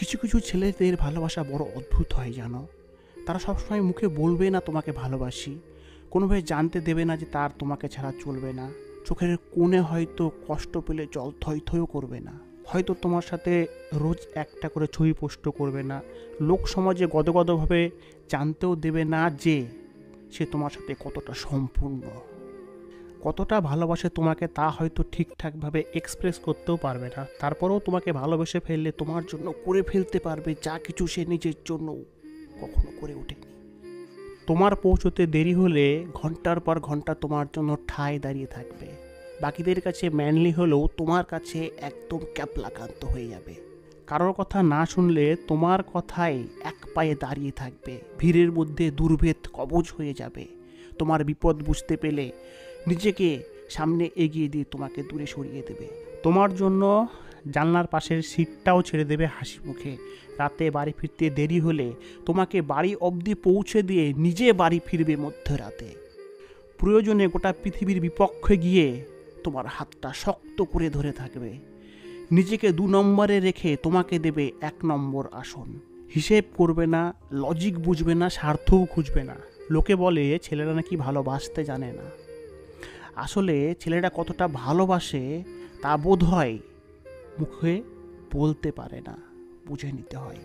কিছু কিছু ছেলেদের ভালোবাসা বড় অদ্ভুত হয় জানো। তারা সবসময় মুখে বলবে না তোমাকে ভালোবাসি, কোনোভাবে জানতে দেবে না যে তার তোমাকে ছাড়া চলবে না। চোখের কোণে হয়তো কষ্ট পেলে জল থই থইও করবে না, হয়তো তোমার সাথে রোজ একটা করে ছবি পোস্ট করবে না, লোক সমাজে গদগদভাবে জানতেও দেবে না যে সে তোমার সাথে কতটা সম্পূর্ণ, কতটা ভালোবাসে তোমাকে তা হয়তো ঠিকঠাকভাবে এক্সপ্রেস করতেও পারবে না। তারপরেও তোমাকে ভালোবেসে ফেললে তোমার জন্য করে ফেলতে পারবে যা কিছু সে নিজের জন্য কখনো করে ওঠেনি। তোমার পৌঁছতে দেরি হলে ঘন্টার পর ঘন্টা তোমার জন্য ঠায় দাঁড়িয়ে থাকবে। বাকিদের কাছে ম্যানলি হলেও তোমার কাছে একদম ক্যাপলাকান্ত হয়ে যাবে। কারোর কথা না শুনলে তোমার কথায় এক পায়ে দাঁড়িয়ে থাকবে। ভিড়ের মধ্যে দুর্ভেদ কবচ হয়ে যাবে। তোমার বিপদ বুঝতে পেলে নিজেকে সামনে এগিয়ে দিয়ে তোমাকে দূরে সরিয়ে দেবে। তোমার জন্য জানলার পাশের সিটটাও ছেড়ে দেবে হাসি মুখে। রাতে বাড়ি ফিরতে দেরি হলে তোমাকে বাড়ি অবধি পৌঁছে দিয়ে নিজে বাড়ি ফিরবে মধ্যরাতে। প্রয়োজনে গোটা পৃথিবীর বিপক্ষে গিয়ে তোমার হাতটা শক্ত করে ধরে থাকবে। নিজেকে 2 নম্বরে রেখে তোমাকে দেবে 1 নম্বর আসন। হিসেব করবে না, লজিক বুঝবে না, স্বার্থও খুঁজবে না। লোকে বলে ছেলেরা নাকি ভালোবাসতে জানে না। আসলে ছেলেরা কতটা ভালোবাসে তা বোধ হয় মুখে বলতে পারে না, বুঝে নিতে হয়।